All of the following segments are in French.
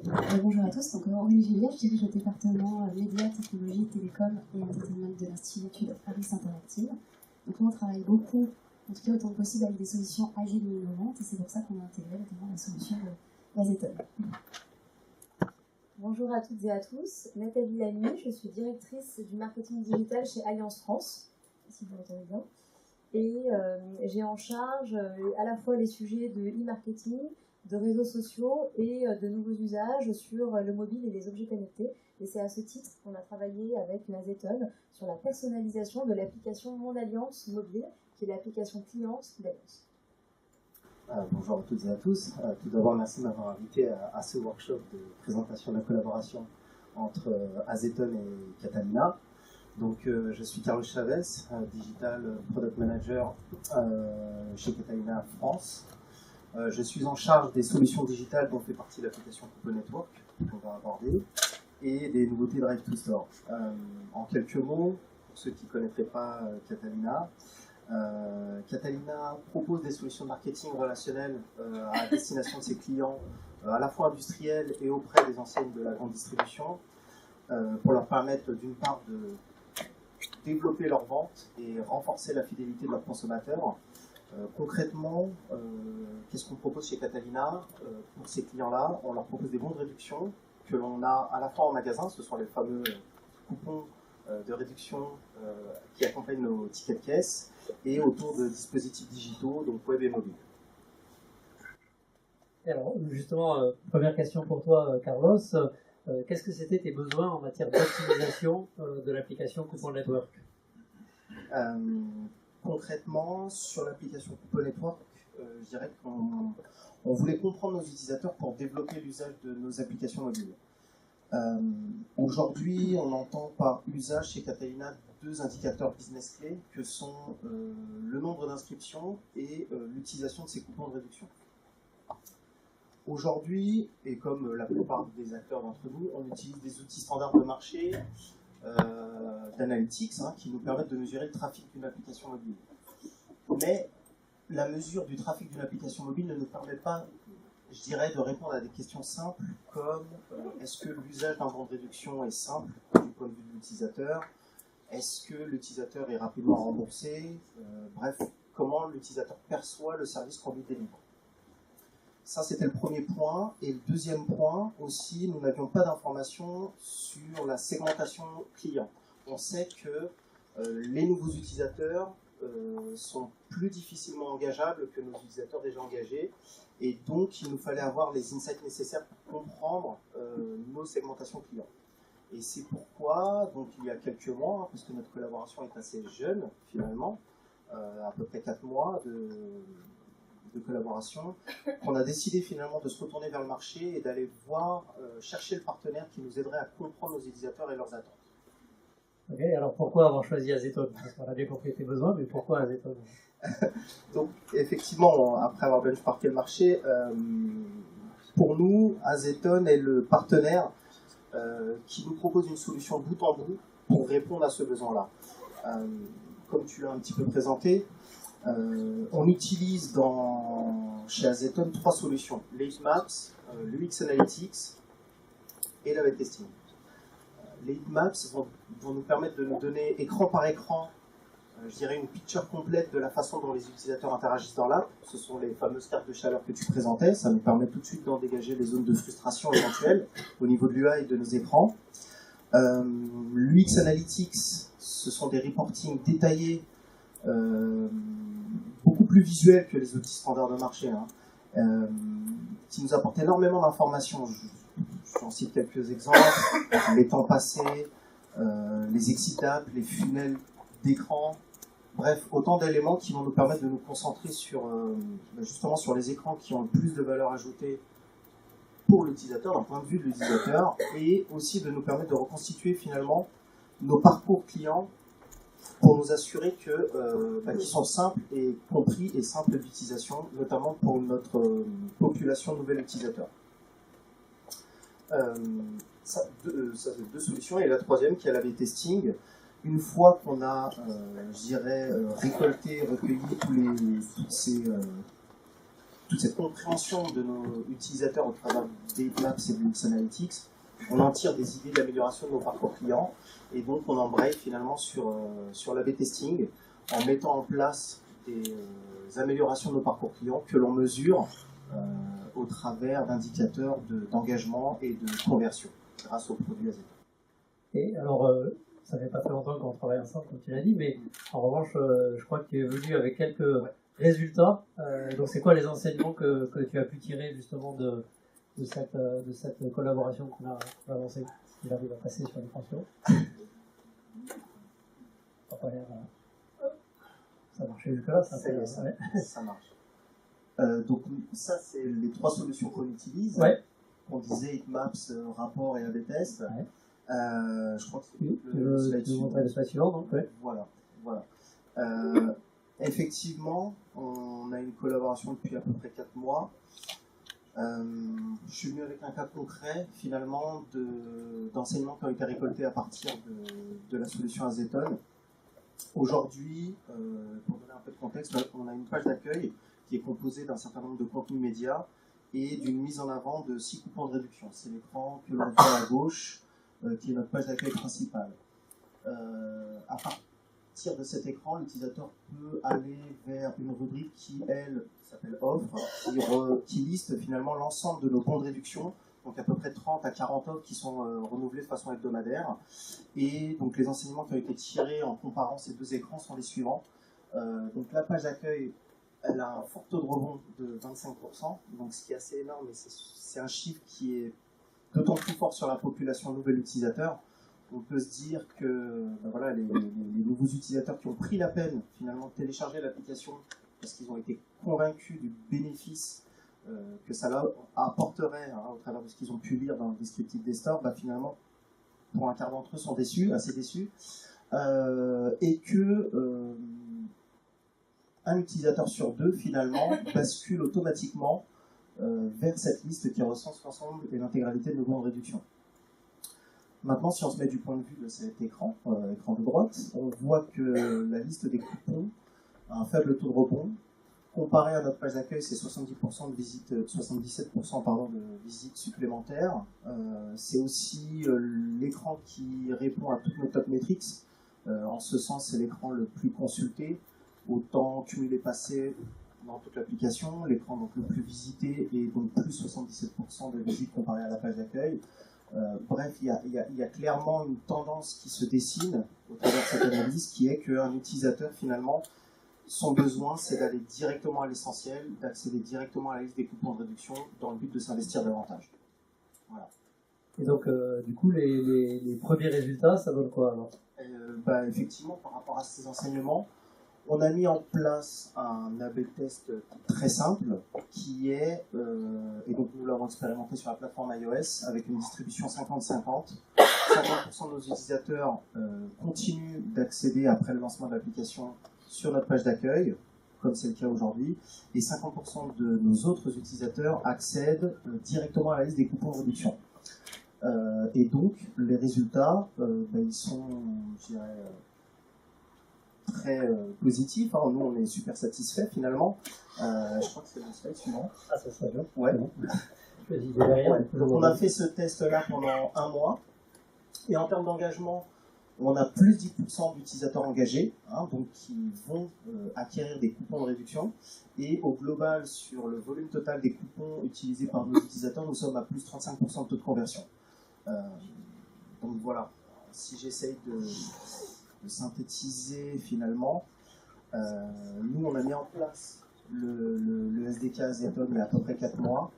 Bonjour à tous, donc Aurélie Gillier, je dirige le département médias, technologies, télécom et entertainment de l'Institut Paris Interactive. Donc nous on travaille beaucoup, en tout cas autant que possible, avec des solutions agiles et innovantes, et c'est pour ça qu'on a intégré notamment la solution de Gazeton. Bonjour à toutes et à tous, Nathalie Lamy, je suis directrice du marketing digital chez Alliance France, si vous m'entendez bien, et j'ai en charge à la fois les sujets de e-marketing, de réseaux sociaux et de nouveaux usages sur le mobile et les objets connectés. Et c'est à ce titre qu'on a travaillé avec Gazeton sur la personnalisation de l'application Mon Alliance mobile, qui est l'application cliente d'Alliance. Bonjour à toutes et à tous. Tout d'abord, merci de m'avoir invité à ce workshop de présentation de la collaboration entre Gazeton et Catalina. Donc, je suis Carlos Chavez, Digital Product Manager chez Catalina France. Je suis en charge des solutions digitales dont fait partie l'application Coupe Network, qu'on va aborder, et des nouveautés Drive to Store. En quelques mots, pour ceux qui ne connaîtraient pas Catalina, Catalina propose des solutions de marketing relationnel à destination de ses clients, à la fois industriels et auprès des enseignes de la grande distribution, pour leur permettre d'une part de développer leurs ventes et renforcer la fidélité de leurs consommateurs. Concrètement, qu'est-ce qu'on propose chez Catalina pour ces clients-là? On leur propose des bons de réduction que l'on a à la fois en magasin, ce sont les fameux coupons de réduction qui accompagnent nos tickets de caisse, et autour de dispositifs digitaux, donc web et mobile. Alors, justement, première question pour toi, Carlos. Qu'est-ce que c'était tes besoins en matière d'optimisation de l'application Coupon Network? Concrètement, sur l'application Coupon Network, je dirais qu'on voulait comprendre nos utilisateurs pour développer l'usage de nos applications mobiles. Aujourd'hui, on entend par usage chez Catalina deux indicateurs business clés que sont le nombre d'inscriptions et l'utilisation de ces coupons de réduction. Aujourd'hui, et comme la plupart des acteurs d'entre nous, on utilise des outils standards de marché d'analytics qui nous permettent de mesurer le trafic d'une application mobile. Mais la mesure du trafic d'une application mobile ne nous permet pas, je dirais, de répondre à des questions simples comme est-ce que l'usage d'un bon de réduction est simple du point de vue de l'utilisateur? Est-ce que l'utilisateur est rapidement remboursé? Bref, comment l'utilisateur perçoit le service qu'on lui délivre? Ça, c'était le premier point. Et le deuxième point aussi, nous n'avions pas d'informations sur la segmentation client. On sait que les nouveaux utilisateurs sont plus difficilement engageables que nos utilisateurs déjà engagés. Et donc, il nous fallait avoir les insights nécessaires pour comprendre nos segmentations clients. Et c'est pourquoi, donc il y a quelques mois, parce que notre collaboration est assez jeune finalement, à peu près 4 mois de collaboration, on a décidé finalement de se retourner vers le marché et d'aller voir, chercher le partenaire qui nous aiderait à comprendre nos utilisateurs et leurs attentes. Ok, alors pourquoi avoir choisi Gazeton? Parce qu'on a bien compris tes besoins, mais pourquoi Gazeton? Donc effectivement, après avoir benchmarké le marché, pour nous, Gazeton est le partenaire qui nous propose une solution bout en bout pour répondre à ce besoin-là. Comme tu l'as un petit peu présenté, on utilise chez Gazeton 3 solutions: l'Heatmaps, l'UX Analytics et la web testing. Les Heatmaps vont nous permettre de nous donner écran par écran, je dirais, une picture complète de la façon dont les utilisateurs interagissent dans l'app. Ce sont les fameuses cartes de chaleur que tu présentais. Ça nous permet tout de suite d'en dégager les zones de frustration éventuelles au niveau de l'UI et de nos écrans. L'UX Analytics, ce sont des reportings détaillés, beaucoup plus visuels que les outils standards de marché, qui nous apportent énormément d'informations. J'en cite quelques exemples: les temps passés, les exit apps, les funnels d'écran. Bref, autant d'éléments qui vont nous permettre de nous concentrer justement sur les écrans qui ont le plus de valeur ajoutée pour l'utilisateur, d'un point de vue de l'utilisateur, et aussi de nous permettre de reconstituer finalement nos parcours clients pour nous assurer qu'ils sont simples et compris et simples d'utilisation, notamment pour notre population de nouveaux utilisateurs. Ça c'est 2 solutions. Et la troisième, qui est l'A/B testing. Une fois qu'on a, je dirais, récolté, recueilli toutes ces toute cette compréhension de nos utilisateurs au travers des heatmaps et de l'UX Analytics, on en tire des idées d'amélioration de nos parcours clients, et donc on embraye finalement sur l'A/B testing, en mettant en place des améliorations de nos parcours clients que l'on mesure au travers d'indicateurs d'engagement et de conversion grâce aux produits AZ. Et alors, ça fait pas très longtemps qu'on travaille ensemble, comme tu l'as dit, mais en revanche, je crois que tu es venu avec quelques résultats. Donc, c'est quoi les enseignements que tu as pu tirer justement de cette collaboration qu'on a lancée? Il arrive à passer sur l'écran. Ça marchait jusque-là, ça marche. Donc ça, c'est les 3 solutions qu'on utilise. Ouais. On disait Heatmaps, rapport et A/B test. Ouais. Je crois que c'est le slide suivant. Donc, ouais. Voilà. Effectivement, on a une collaboration depuis à peu près 4 mois. Je suis venu avec un cas concret, finalement, d'enseignements qui ont été récoltés à partir de la solution Azeton. Aujourd'hui, pour donner un peu de contexte, on a une page d'accueil qui est composée d'un certain nombre de contenus médias et d'une mise en avant de 6 coupons de réduction. C'est l'écran que l'on voit à gauche, qui est notre page d'accueil principale. À partir de cet écran, l'utilisateur peut aller vers une rubrique qui, elle, s'appelle Offre, qui liste finalement l'ensemble de nos bons de réduction, donc à peu près 30 à 40 offres qui sont renouvelées de façon hebdomadaire. Et donc les enseignements qui ont été tirés en comparant ces 2 écrans sont les suivants. Donc la page d'accueil, elle a un fort taux de rebond de 25%, donc ce qui est assez énorme, et c'est un chiffre qui est d'autant plus fort sur la population nouvelle utilisateur. On peut se dire que voilà, les nouveaux utilisateurs qui ont pris la peine finalement de télécharger l'application parce qu'ils ont été convaincus du bénéfice que ça leur apporterait au travers de ce qu'ils ont pu lire dans le descriptif des stores, finalement, pour un quart d'entre eux sont déçus, assez déçus, et que un utilisateur sur 2 finalement bascule automatiquement vers cette liste qui recense l'ensemble et l'intégralité de nos bons de réduction. Maintenant, si on se met du point de vue de cet écran, écran de droite, on voit que la liste des coupons a un faible taux de rebond. Comparé à notre page d'accueil, c'est 77% de visites supplémentaires. C'est aussi l'écran qui répond à toutes nos top metrics. En ce sens, c'est l'écran le plus consulté, autant cumulé passé dans toute l'application, l'écran donc le plus visité et donc plus 77% de visites comparé à la page d'accueil. Bref, il y a clairement une tendance qui se dessine au travers de cette analyse, qui est qu'un utilisateur finalement, son besoin, c'est d'aller directement à l'essentiel, d'accéder directement à la liste des coupons de réduction dans le but de s'investir davantage. Voilà. Et donc, du coup, les premiers résultats, ça donne quoi alors? Effectivement, par rapport à ces enseignements, on a mis en place un A/B test très simple qui est, et donc nous l'avons expérimenté sur la plateforme iOS avec une distribution 50-50. 50% de nos utilisateurs continuent d'accéder après le lancement de l'application sur notre page d'accueil, comme c'est le cas aujourd'hui, et 50% de nos autres utilisateurs accèdent directement à la liste des coupons de réduction. Et donc, les résultats, ils sont, je dirais, très positifs. Nous, on est super satisfaits finalement. Je crois que c'est le slide suivant. Ah, c'est ça, bien. Ouais. Donc, on a fait ce test-là pendant 1 mois. Et en termes d'engagement, on a plus 10% d'utilisateurs engagés, donc qui vont acquérir des coupons de réduction. Et au global, sur le volume total des coupons utilisés par nos utilisateurs, nous sommes à plus 35% de taux de conversion. Donc voilà, si j'essaye de synthétiser finalement, nous on a mis en place le SDK Azeton il y a à peu près 4 mois.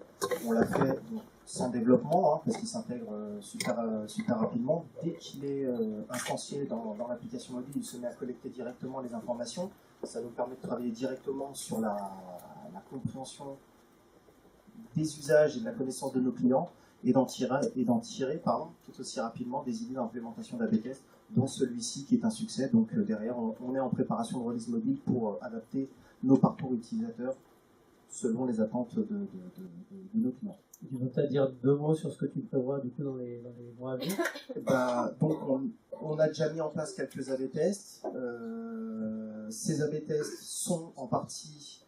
On l'a fait sans développement, parce qu'il s'intègre super rapidement. Dès qu'il est instancié dans l'application mobile, il se met à collecter directement les informations. Ça nous permet de travailler directement sur la compréhension des usages et de la connaissance de nos clients et d'en tirer tout aussi rapidement des idées d'implémentation d'A/B test, dont celui-ci qui est un succès. Donc derrière, on est en préparation de release mobile pour adapter nos parcours utilisateurs selon les attentes de nos clients. Tu peux peut-être dire 2 mots sur ce que tu prévois du coup dans les mois à venir? Donc on a déjà mis en place quelques A/B tests. Ces A/B tests sont en partie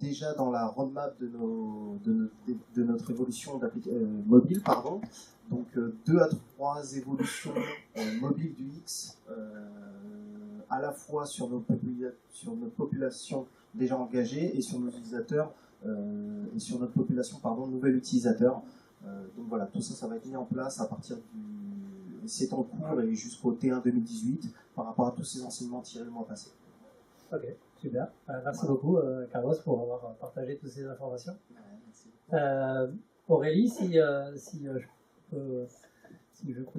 déjà dans la roadmap de notre évolution mobile, pardon. Donc 2 à 3 évolutions mobiles du X, à la fois sur nos populations déjà engagées et sur nos utilisateurs, et sur notre population, pardon, nouvel utilisateur. Donc voilà, tout ça, ça va être mis en place à partir c'est en cours et jusqu'au T1 2018 par rapport à tous ces enseignements tirés le mois passé. Ok, super. Merci beaucoup, Carlos, pour avoir partagé toutes ces informations. Aurélie, si je peux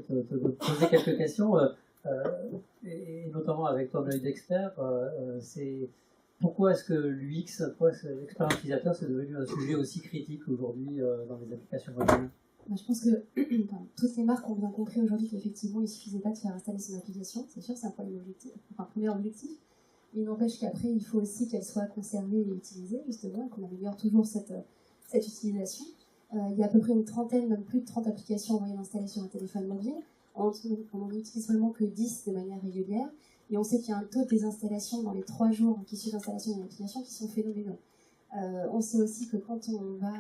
te poser quelques questions, et notamment avec ton œil d'expert, c'est pourquoi est-ce que l'UX, pourquoi est-ce que l'expérience utilisateur, c'est devenu un sujet aussi critique aujourd'hui dans les applications mobiles? Je pense que toutes les marques ont bien compris aujourd'hui qu'effectivement, il ne suffisait pas de faire installer son application. C'est sûr, c'est un premier objectif. Mais il n'empêche qu'après, il faut aussi qu'elle soit conservée et utilisée, justement, et qu'on améliore toujours cette utilisation. Il y a à peu près une trentaine, même plus de 30 applications en moyenne installées sur un téléphone mobile. On n'en utilise vraiment que 10 de manière régulière. Et on sait qu'il y a un taux de désinstallation dans les 3 jours qui suivent l'installation d'une application qui sont phénoménaux. On sait aussi que quand on va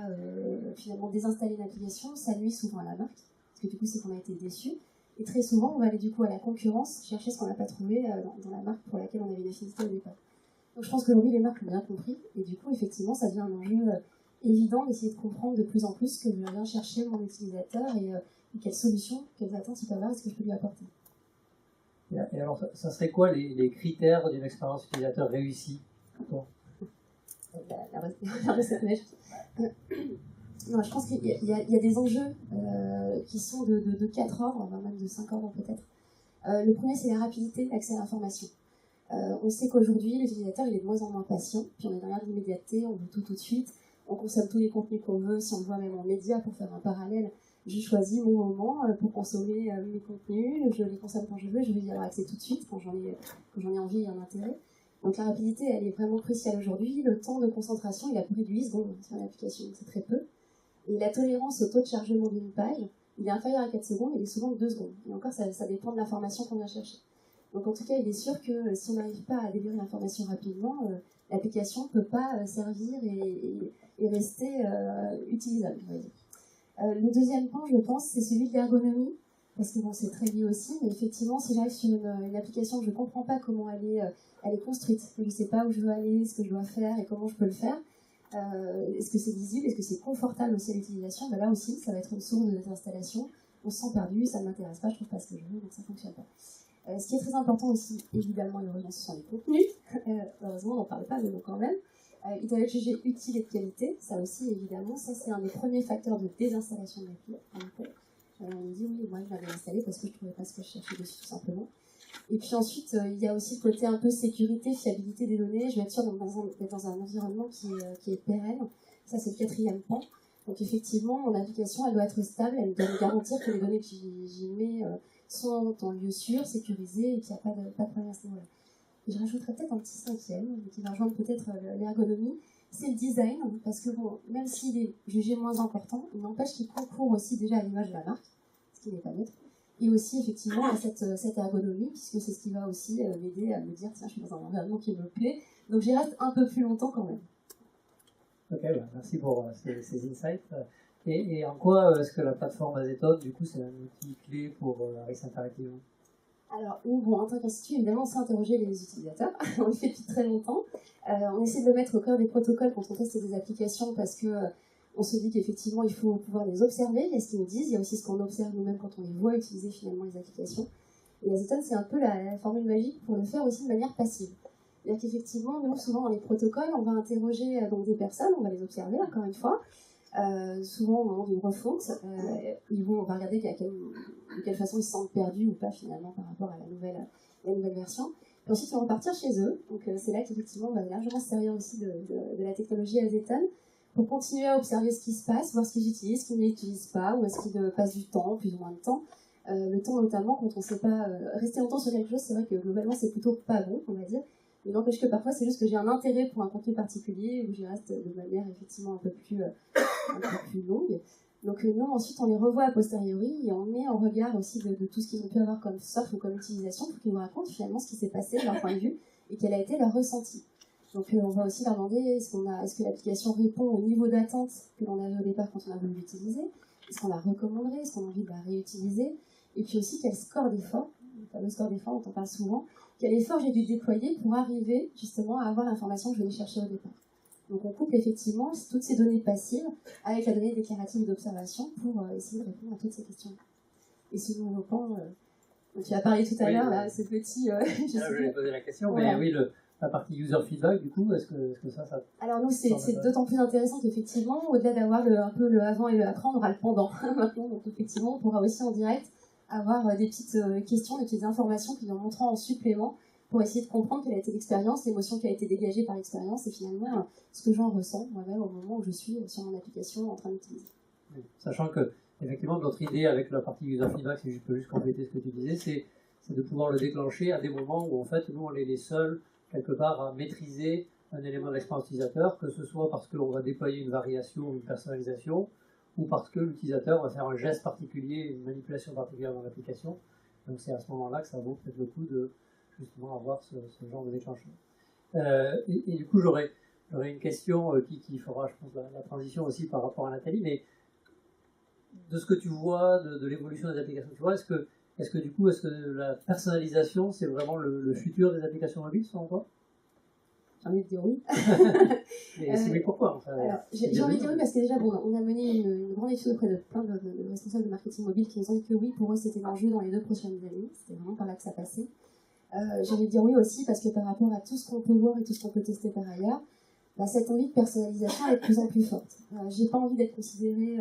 finalement désinstaller une application, ça nuit souvent à la marque, parce que du coup c'est qu'on a été déçu. Et très souvent, on va aller du coup à la concurrence chercher ce qu'on n'a pas trouvé dans la marque pour laquelle on avait une affinité au départ. Donc je pense qu'aujourd'hui les marques l'ont bien compris, et du coup effectivement ça devient un enjeu évident d'essayer de comprendre de plus en plus ce que vient chercher mon utilisateur et quelles solutions, quelles attentes il peut avoir et ce que je peux lui apporter. Et alors, ça serait quoi les critères d'une expérience utilisateur réussie pour la recette magique. Non, je pense qu'il y a des enjeux qui sont de 4 ordres, voire même de 5 ordres peut-être. Le premier, c'est la rapidité d'accès à l'information. On sait qu'aujourd'hui, l'utilisateur il est de moins en moins patient, puis on est derrière l'immédiateté, on veut tout de suite, on consomme tous les contenus qu'on veut, si on le voit même en média pour faire un parallèle. Je choisis mon moment pour consommer mes contenus, je les consomme quand je veux, je veux y avoir accès tout de suite, quand j'en ai envie et un intérêt. Donc la rapidité, elle est vraiment cruciale aujourd'hui. Le temps de concentration, il a pris de 8 secondes sur l'application, donc c'est très peu. Et la tolérance au taux de chargement d'une page, il est inférieur à 4 secondes, il est souvent de 2 secondes. Et encore, ça dépend de l'information qu'on vient chercher. Donc en tout cas, il est sûr que si on n'arrive pas à délivrer l'information rapidement, l'application ne peut pas servir et rester utilisable, on va dire. Le deuxième point, je pense, c'est celui de l'ergonomie, parce que bon, c'est très lié aussi, mais effectivement, si j'arrive sur une application que je ne comprends pas comment elle est construite, que je ne sais pas où je veux aller, ce que je dois faire et comment je peux le faire, est-ce que c'est visible, est-ce que c'est confortable aussi à l'utilisation, ben là aussi, ça va être une source de désinstallation, on se sent perdu, ça ne m'intéresse pas, je ne trouve pas ce que je veux, donc ça ne fonctionne pas. Ce qui est très important aussi, évidemment, et heureusement, ce sont les contenus, heureusement, on n'en parle pas, mais bon, quand même. Ils doivent être jugés utiles et de qualité, ça aussi, évidemment, ça c'est un des premiers facteurs de désinstallation de l'appli. On me dit oui, moi je l'avais installé parce que je ne trouvais pas ce que je cherchais dessus tout simplement. Et puis ensuite, il y a aussi le côté un peu sécurité, fiabilité des données. Je vais être sûre d'être dans un environnement qui est pérenne. Ça c'est le 4e point. Donc effectivement, mon application, elle doit être stable, elle doit me garantir que les données que j'y mets sont en lieu sûr, sécurisé et qu'il n'y a pas de problème à ce niveau-là. Et je rajouterais peut-être un petit 5e, qui va rejoindre peut-être l'ergonomie, c'est le design, parce que bon, même s'il est jugé moins important, il n'empêche qu'il concourt aussi déjà à l'image de la marque, ce qui n'est pas neutre, et aussi effectivement à cette ergonomie, puisque c'est ce qui va aussi m'aider à me dire, tiens, je suis dans un environnement qui me plaît, donc j'y reste un peu plus longtemps quand même. Ok, merci pour ces insights. Et en quoi est-ce que la plateforme Azeton, du coup, c'est un outil clé pour Harris Interactive? Alors, bon, en tant qu'institut, évidemment, on s'est interrogé les utilisateurs. On le fait depuis très longtemps. On essaie de le mettre au cœur des protocoles quand on teste des applications parce que on se dit qu'effectivement, il faut pouvoir les observer. Il y a ce qu'ils nous disent, il y a aussi ce qu'on observe nous-mêmes quand on les voit utiliser finalement les applications. Et Azeton, c'est un peu la formule magique pour le faire aussi de manière passive. C'est-à-dire qu'effectivement, nous, souvent dans les protocoles, on va interroger donc des personnes, on va les observer, encore une fois. Souvent au moment d'une refonte, on va regarder de quelle façon ils se sentent perdus ou pas finalement par rapport à la nouvelle version. Et ensuite ils vont repartir chez eux, donc c'est là qu'effectivement on va largement se servir aussi de la technologie Azeton pour continuer à observer ce qui se passe, voir ce qu'ils utilisent, ce qu'ils n'utilisent pas, ou est-ce qu'ils passent du temps, plus ou moins de temps. Le temps notamment quand on ne sait pas rester longtemps sur quelque chose, c'est vrai que globalement c'est plutôt pas bon, on va dire. Il n'empêche que parfois c'est juste que j'ai un intérêt pour un contenu particulier où j'y reste de manière effectivement un peu plus longue. Donc nous ensuite on les revoit a posteriori et on met en regard aussi de tout ce qu'ils ont pu avoir comme soft ou comme utilisation pour qu'ils nous racontent finalement ce qui s'est passé de leur point de vue et quel a été leur ressenti. Donc on va aussi leur demander est-ce que l'application répond au niveau d'attente que l'on avait au départ quand on a voulu l'utiliser, est-ce qu'on la recommanderait, est-ce qu'on a envie de la réutiliser, et puis aussi quel score d'effort, le fameux score d'effort dont on parle souvent, quel effort j'ai dû déployer pour arriver justement à avoir l'information que je venais chercher au départ. Donc on couple effectivement toutes ces données passives avec la donnée déclarative d'observation pour essayer de répondre à toutes ces questions. Et ce nouveau pan, dont tu as parlé tout à l'heure, là, ce petit... je vais poser la question, voilà. mais oui, la partie user feedback, du coup, est-ce que ça... Alors nous, c'est d'autant plus intéressant qu'effectivement, au-delà d'avoir un peu le avant et le après, on aura le pendant maintenant. Donc effectivement, on pourra aussi en direct avoir des petites questions, des petites informations qui nous montreront en supplément pour essayer de comprendre quelle a été l'expérience, l'émotion qui a été dégagée par l'expérience et finalement ce que j'en ressens moi-même au moment où je suis sur mon application en train d'utiliser. Sachant que, effectivement, notre idée avec la partie user feedback, si je peux juste compléter ce que tu disais, c'est de pouvoir le déclencher à des moments où en fait, nous, on est les seuls quelque part à maîtriser un élément de l'expérience utilisateur, que ce soit parce qu'on va déployer une variation ou une personnalisation, ou parce que l'utilisateur va faire un geste particulier, une manipulation particulière dans l'application. Donc c'est à ce moment-là que ça vaut peut-être le coup de justement avoir ce genre de déclenchement. Et du coup, j'aurais une question qui fera, je pense, la transition aussi par rapport à Nathalie, mais de ce que tu vois, de l'évolution des applications que tu vois, est-ce que du coup, est-ce que la personnalisation, c'est vraiment le futur des applications mobiles, selon toi? J'ai envie de dire oui. Mais pourquoi enfin, j'ai envie de dire oui parce que déjà, bon, on a mené une grande étude auprès de plein de responsables de marketing mobile qui nous ont dit que oui, pour eux, c'était l'enjeu dans les 2 prochaines années. C'était vraiment par là que ça passait. J'ai envie de dire oui aussi parce que par rapport à tout ce qu'on peut voir et tout ce qu'on peut tester par ailleurs, cette envie de personnalisation est de plus en plus forte. J'ai pas envie d'être considérée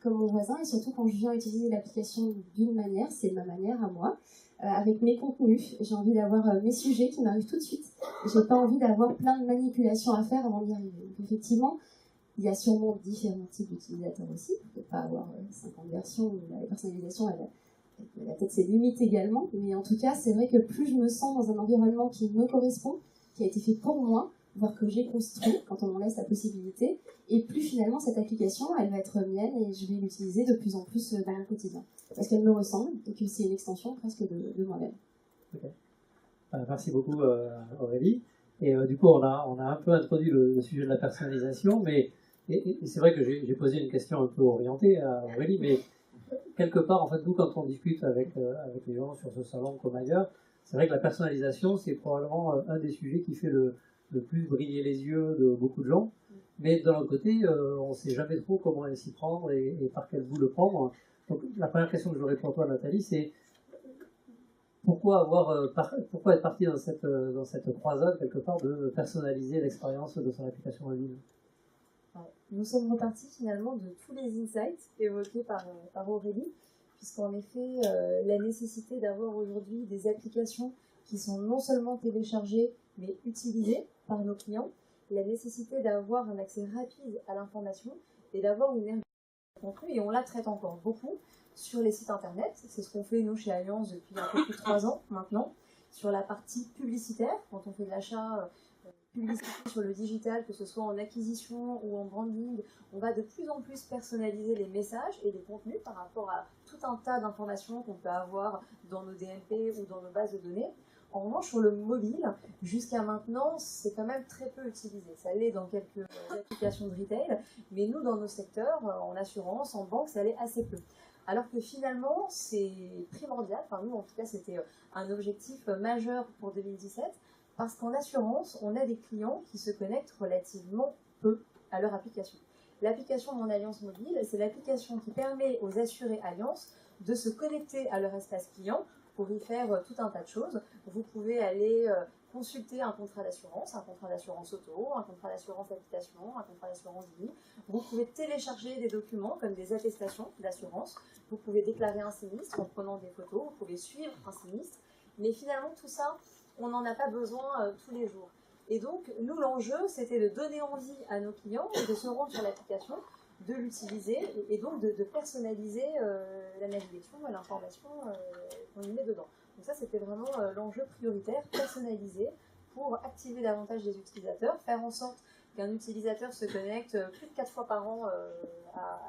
comme mon voisin et surtout quand je viens utiliser l'application d'une manière, c'est ma manière à moi. Avec mes contenus, j'ai envie d'avoir mes sujets qui m'arrivent tout de suite. J'ai pas envie d'avoir plein de manipulations à faire avant d'y arriver. Donc effectivement, il y a sûrement différents types d'utilisateurs aussi. On ne peut pas avoir 50 versions où la personnalisation, elle a peut-être ses limites également. Mais en tout cas, c'est vrai que plus je me sens dans un environnement qui me correspond, qui a été fait pour moi, voire que j'ai construit quand on m'en laisse la possibilité, et plus finalement cette application, elle va être mienne et je vais l'utiliser de plus en plus dans mon quotidien. Parce qu'elle me ressemble et que c'est une extension presque de moi-même. Okay. Merci beaucoup Aurélie. Et du coup, on a un peu introduit le sujet de la personnalisation, mais et c'est vrai que j'ai posé une question un peu orientée à Aurélie, mais quelque part, en fait, nous, quand on discute avec les gens sur ce salon comme ailleurs, c'est vrai que la personnalisation, c'est probablement un des sujets qui fait le plus briller les yeux de beaucoup de gens. Mais d'un autre côté, on ne sait jamais trop comment s'y prendre et par quel bout le prendre. Donc, la première question que j'aurais pour toi, Nathalie, c'est pourquoi être parti dans cette croisade, quelque part, de personnaliser l'expérience de son application mobile? Nous sommes repartis finalement de tous les insights évoqués par Aurélie, puisqu'en effet, la nécessité d'avoir aujourd'hui des applications qui sont non seulement téléchargées, mais utilisées par nos clients, la nécessité d'avoir un accès rapide à l'information et d'avoir une ergonomie de contenu, et on la traite encore beaucoup sur les sites internet. C'est ce qu'on fait nous chez Allianz depuis un peu plus de 3 ans maintenant, sur la partie publicitaire, quand on fait de l'achat publicité sur le digital, que ce soit en acquisition ou en branding, on va de plus en plus personnaliser les messages et les contenus par rapport à tout un tas d'informations qu'on peut avoir dans nos DMP ou dans nos bases de données. En revanche, sur le mobile, jusqu'à maintenant, c'est quand même très peu utilisé. Ça l'est dans quelques applications de retail, mais nous, dans nos secteurs, en assurance, en banque, ça l'est assez peu. Alors que finalement, c'est primordial, enfin nous, en tout cas, c'était un objectif majeur pour 2017, parce qu'en assurance, on a des clients qui se connectent relativement peu à leur application. L'application Mon Alliance Mobile, c'est l'application qui permet aux assurés Alliance de se connecter à leur espace client pour y faire tout un tas de choses. Vous pouvez aller consulter un contrat d'assurance auto, un contrat d'assurance habitation, un contrat d'assurance vie. Vous pouvez télécharger des documents comme des attestations d'assurance. Vous pouvez déclarer un sinistre en prenant des photos. Vous pouvez suivre un sinistre. Mais finalement, tout ça, on n'en a pas besoin tous les jours. Et donc, nous, l'enjeu, c'était de donner envie à nos clients de se rendre sur l'application, de l'utiliser et donc de personnaliser la navigation et l'information qu'on y met dedans. Donc ça, c'était vraiment l'enjeu prioritaire, personnaliser pour activer davantage les utilisateurs, faire en sorte qu'un utilisateur se connecte plus de 4 fois par an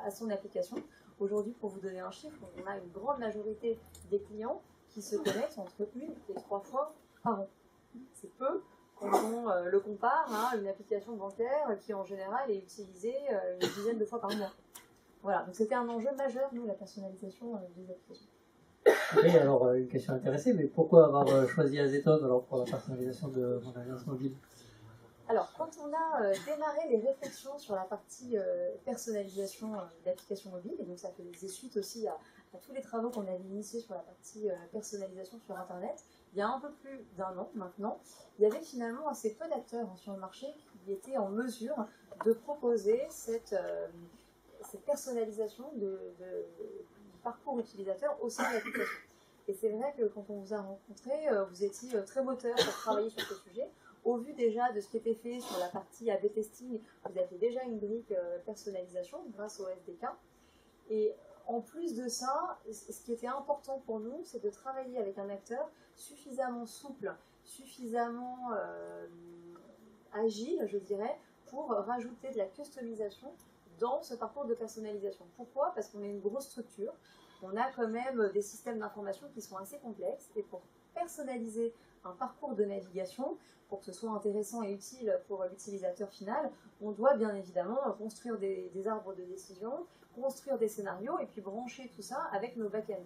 à son application. Aujourd'hui, pour vous donner un chiffre, on a une grande majorité des clients qui se connectent entre 1 et 3 fois par an. C'est peu quand on le compare à une application bancaire qui en général est utilisée une dizaine de fois par mois. Voilà, donc c'était un enjeu majeur, nous, la personnalisation des applications. Oui, alors une question intéressée, mais pourquoi avoir choisi Azeton alors pour la personnalisation de mon alliance mobile? Alors, quand on a démarré les réflexions sur la partie personnalisation d'applications mobiles, et donc ça faisait suite aussi à tous les travaux qu'on avait initiés sur la partie personnalisation sur Internet, il y a un peu plus d'un an maintenant, il y avait finalement assez peu d'acteurs sur le marché qui étaient en mesure de proposer cette personnalisation du parcours utilisateur au sein de l'application. Et c'est vrai que quand on vous a rencontré, vous étiez très moteur pour travailler sur ce sujet. Au vu déjà de ce qui était fait sur la partie A/B testing, vous aviez déjà une brique personnalisation grâce au SDK. Et en plus de ça, ce qui était important pour nous, c'est de travailler avec un acteur suffisamment souple, suffisamment agile, je dirais, pour rajouter de la customisation dans ce parcours de personnalisation. Pourquoi? Parce qu'on est une grosse structure, on a quand même des systèmes d'information qui sont assez complexes, et pour personnaliser un parcours de navigation, pour que ce soit intéressant et utile pour l'utilisateur final, on doit bien évidemment construire des arbres de décision, construire des scénarios et puis brancher tout ça avec nos back-ends.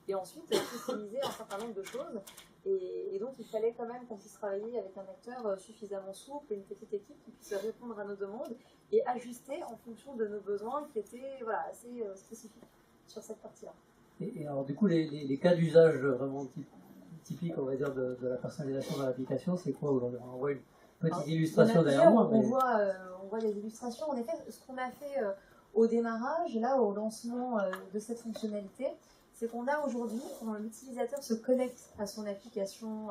Et ensuite, customiser un certain nombre de choses. Et donc, il fallait quand même qu'on puisse travailler avec un acteur suffisamment souple, une petite équipe qui puisse répondre à nos demandes et ajuster en fonction de nos besoins qui étaient assez spécifiques sur cette partie-là. Et alors, du coup, les cas d'usage vraiment typiques, on va dire, de la personnalisation de l'application, c'est quoi aujourd'hui? On voit une petite illustration derrière moi. On voit des illustrations. En effet, ce qu'on a fait au démarrage, là, au lancement de cette fonctionnalité, c'est qu'on a aujourd'hui, quand l'utilisateur se connecte à son application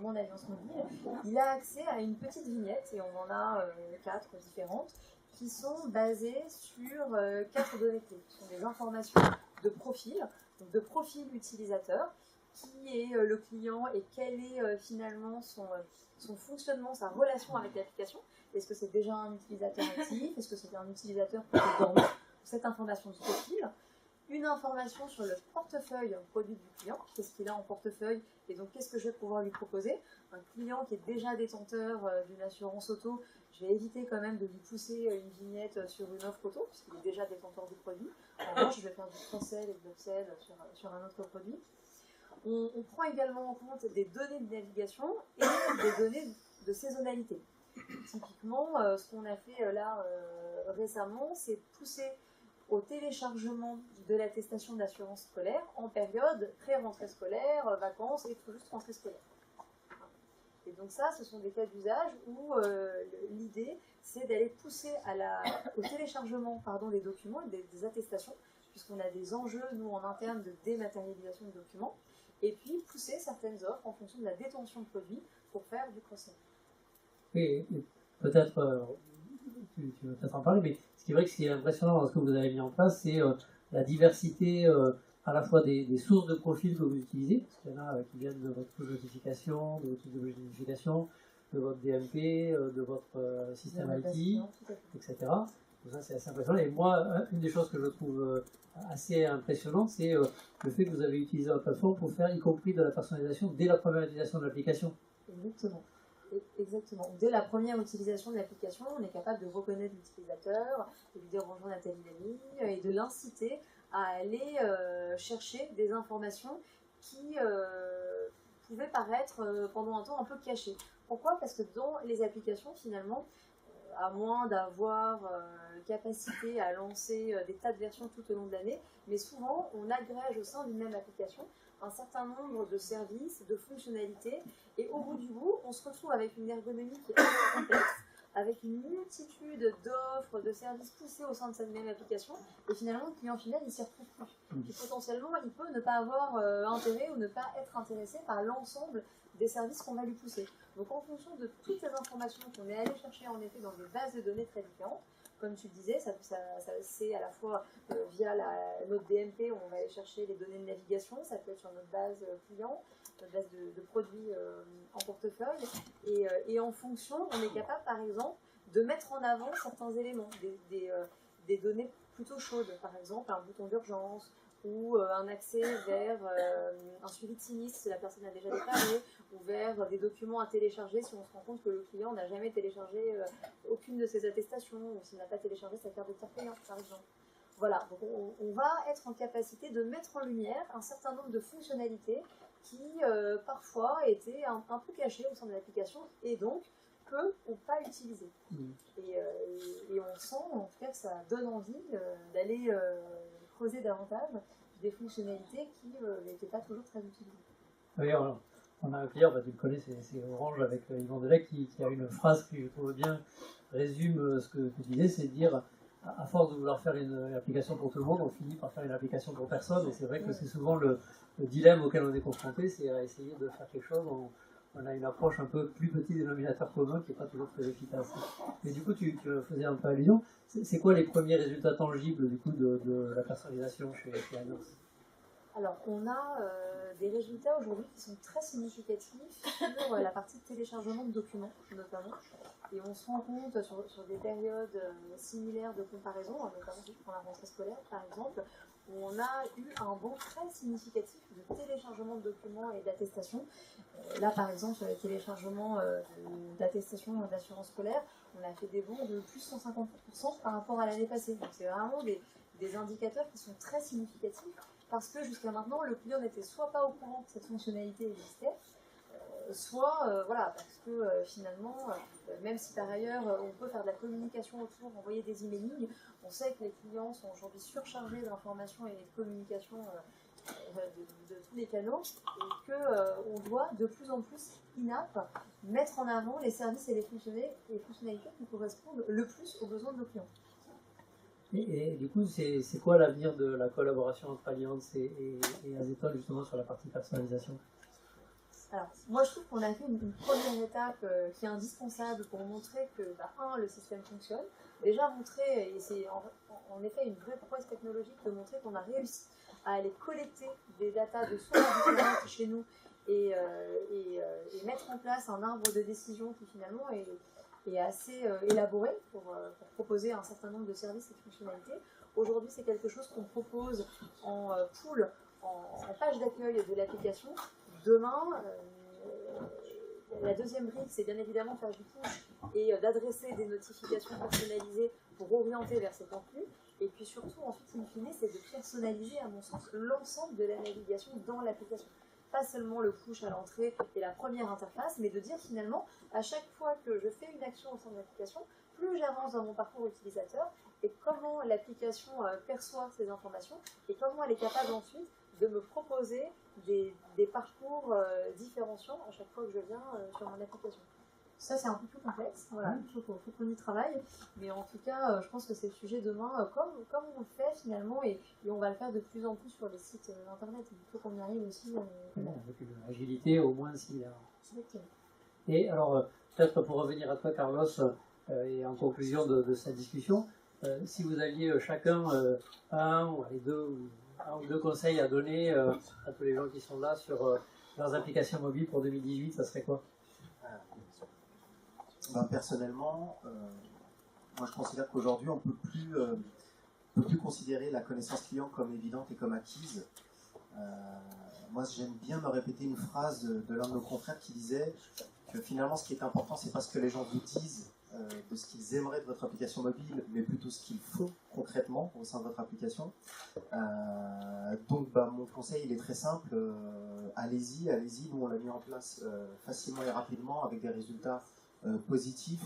Mon Alliance Mobile, il a accès à une petite vignette, et on en a 4 différentes, qui sont basées sur 4 données clés. Ce sont des informations de profil, donc de profil utilisateur, qui est le client et quel est finalement son fonctionnement, sa relation avec l'application. Est-ce que c'est déjà un utilisateur actif? Est-ce que c'est un utilisateur plutôt dormant? Cette information de profil. Une information sur le portefeuille produit du client, qu'est-ce qu'il a en portefeuille et donc qu'est-ce que je vais pouvoir lui proposer. Un client qui est déjà détenteur d'une assurance auto, je vais éviter quand même de lui pousser une vignette sur une offre auto, puisqu'il est déjà détenteur du produit. En revanche, je vais faire du cross-sell et de l'upsell sur un autre produit. On prend également en compte des données de navigation et des données de saisonnalité. Typiquement, ce qu'on a fait là récemment, c'est pousser au téléchargement de l'attestation d'assurance scolaire en période pré-rentrée scolaire, vacances et tout juste rentrée scolaire. Et donc ça, ce sont des cas d'usage où l'idée, c'est d'aller pousser au téléchargement des documents et des attestations, puisqu'on a des enjeux, nous, en interne, de dématérialisation de documents, et puis pousser certaines offres en fonction de la détention de produits pour faire du cross-sell. Oui, peut-être, tu vas peut-être en parler, mais ce qui est vrai que ce qui est impressionnant dans ce que vous avez mis en place, c'est la diversité à la fois des sources de profils que vous utilisez, parce qu'il y en a qui viennent de votre notification, de votre typologie de notification, de votre DMP, de votre système IT, etc. Donc ça, c'est assez impressionnant. Et moi, une des choses que je trouve assez impressionnante, c'est le fait que vous avez utilisé la plateforme pour faire y compris de la personnalisation dès la première utilisation de l'application. Exactement. Exactement. Dès la première utilisation de l'application, on est capable de reconnaître l'utilisateur, de lui dire bonjour Nathalie Lamy, et de l'inciter à aller chercher des informations qui pouvaient paraître pendant un temps un peu cachées. Pourquoi? Parce que dans les applications, finalement, à moins d'avoir capacité à lancer des tas de versions tout au long de l'année, mais souvent on agrège au sein d'une même application un certain nombre de services, de fonctionnalités, et au bout du bout, on se retrouve avec une ergonomie qui est assez complexe, avec une multitude d'offres, de services poussés au sein de cette même application, et finalement le client final il s'y retrouve plus. Et potentiellement il peut ne pas avoir intérêt ou ne pas être intéressé par l'ensemble des services qu'on va lui pousser. Donc en fonction de toutes ces informations qu'on est allé chercher en effet dans des bases de données très différentes, comme tu le disais, c'est à la fois via notre DMP, on va aller chercher les données de navigation, ça peut être sur notre base client, notre base de produits en portefeuille, et en fonction, on est capable par exemple de mettre en avant certains éléments, des données plutôt chaudes, par exemple un bouton d'urgence, ou un accès vers un suivi de sinistre si la personne a déjà déclaré, ou vers des documents à télécharger si on se rend compte que le client n'a jamais téléchargé aucune de ses attestations, ou s'il n'a pas téléchargé sa carte de tiers payant, par exemple. Voilà, donc on va être en capacité de mettre en lumière un certain nombre de fonctionnalités qui parfois étaient un peu cachées au sein de l'application et donc peu ou pas utilisées. Et on sent en tout cas que ça donne envie d'aller creuser davantage des fonctionnalités qui n'étaient pas toujours très utilisées. Oui, on a un client, tu le connais, c'est Orange avec Yvan Delec qui a une phrase qui, je trouve bien, résume ce que tu disais, c'est de dire à force de vouloir faire une application pour tout le monde, on finit par faire une application pour personne. Et c'est vrai que c'est souvent le dilemme auquel on est confronté, c'est à essayer de faire quelque chose. On a une approche un peu plus petit dénominateur commun qui n'est pas toujours très efficace. Et du coup, tu faisais un peu allusion. C'est quoi les premiers résultats tangibles du coup de la personnalisation chez Allianz? Alors, on a des résultats aujourd'hui qui sont très significatifs sur la partie de téléchargement de documents, notamment. Et on se rend compte sur des périodes similaires de comparaison, notamment si je prends la rentrée scolaire par exemple, où on a eu un bond très significatif de téléchargement de documents et d'attestations. Là, par exemple, sur les téléchargements d'attestations d'assurance scolaire, on a fait des bonds de plus de 150% par rapport à l'année passée. Donc, c'est vraiment des indicateurs qui sont très significatifs parce que jusqu'à maintenant, le client n'était soit pas au courant que cette fonctionnalité existait, soit voilà, parce que finalement, même si par ailleurs on peut faire de la communication autour, envoyer des emailing, on sait que les clients sont aujourd'hui surchargés d'informations et de communication de tous les canaux et qu'on doit de plus en plus in-app mettre en avant les services et les fonctionnalités qui correspondent le plus aux besoins de nos clients. Et du coup, c'est quoi l'avenir de la collaboration entre Allianz et Azeton justement sur la partie personnalisation? Alors, moi je trouve qu'on a fait une première étape qui est indispensable pour montrer que, le système fonctionne. Déjà montrer, et c'est en effet une vraie prouesse technologique de montrer qu'on a réussi à aller collecter des datas de sources différentes chez nous et mettre en place un arbre de décision qui finalement est assez élaboré pour proposer un certain nombre de services et de fonctionnalités. Aujourd'hui, c'est quelque chose qu'on propose en pool, en page d'accueil de l'application. Demain, la deuxième brique, c'est bien évidemment faire du push et d'adresser des notifications personnalisées pour orienter vers ces contenus. Et puis surtout, ensuite, in fine, c'est de personnaliser, à mon sens, l'ensemble de la navigation dans l'application. Pas seulement le push à l'entrée et la première interface, mais de dire finalement, à chaque fois que je fais une action au sein de l'application, plus j'avance dans mon parcours utilisateur et comment l'application perçoit ces informations et comment elle est capable ensuite de me proposer des parcours différenciants à chaque fois que je viens sur mon application. Ça, c'est un peu plus complexe, voilà, il faut qu'on y travaille, mais en tout cas, je pense que c'est le sujet demain, comme on le fait finalement, et on va le faire de plus en plus sur les sites internet. Il faut qu'on y arrive aussi. Avec une agilité au moins similaire. Et alors, peut-être pour revenir à toi, Carlos, et en conclusion de cette discussion, si vous aviez chacun un ou deux conseils à donner à tous les gens qui sont là sur leurs applications mobiles pour 2018, ça serait quoi? Personnellement, moi je considère qu'aujourd'hui on ne peut plus considérer la connaissance client comme évidente et comme acquise. Moi j'aime bien me répéter une phrase de l'un de nos confrères qui disait que finalement ce qui est important c'est pas ce que les gens vous disent de ce qu'ils aimeraient de votre application mobile, mais plutôt ce qu'ils font concrètement au sein de votre application. Donc mon conseil il est très simple, allez-y, nous on l'a mis en place facilement et rapidement avec des résultats positifs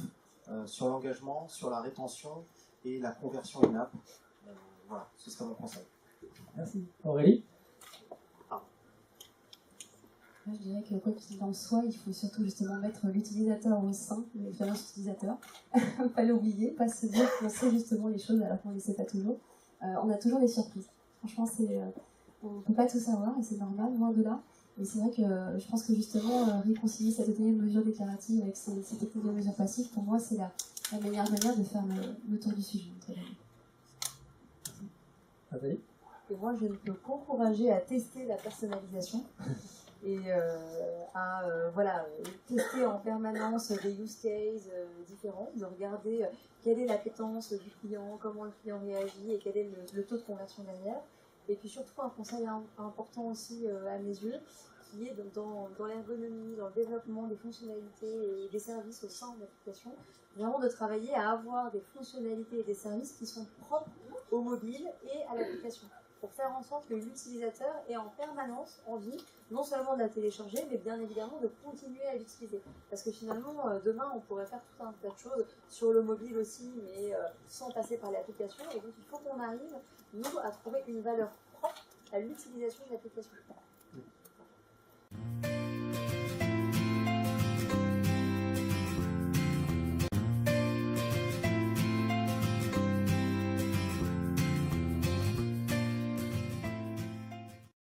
sur l'engagement, sur la rétention et la conversion in-app. Voilà, ce serait mon conseil. Merci. Aurélie? Moi, je dirais que quoi qu'il en soit, il faut surtout justement mettre l'utilisateur au sein de l'expérience utilisateur. Pas l'oublier, pas se dire qu'on sait justement les choses alors qu'on ne les sait pas toujours. On a toujours des surprises. Franchement, on ne peut pas tout savoir et c'est normal, loin de là. Et c'est vrai que je pense que justement, réconcilier cette deuxième mesure déclarative avec ces techniques de mesure passive, pour moi, c'est la meilleure manière de faire le tour du sujet. Et moi, je ne peux qu'encourager à tester la personnalisation et à tester en permanence des use cases différents, de regarder quelle est l'appétence du client, comment le client réagit et quel est le taux de conversion derrière. Et puis surtout un conseil important aussi à mes yeux, qui est dans l'ergonomie, dans le développement des fonctionnalités et des services au sein de l'application, vraiment de travailler à avoir des fonctionnalités et des services qui sont propres au mobile et à l'application, pour faire en sorte que l'utilisateur ait en permanence envie, non seulement de la télécharger, mais bien évidemment de continuer à l'utiliser. Parce que finalement, demain, on pourrait faire tout un tas de choses sur le mobile aussi, mais sans passer par l'application. Et donc, il faut qu'on arrive, nous, à trouver une valeur propre à l'utilisation de l'application.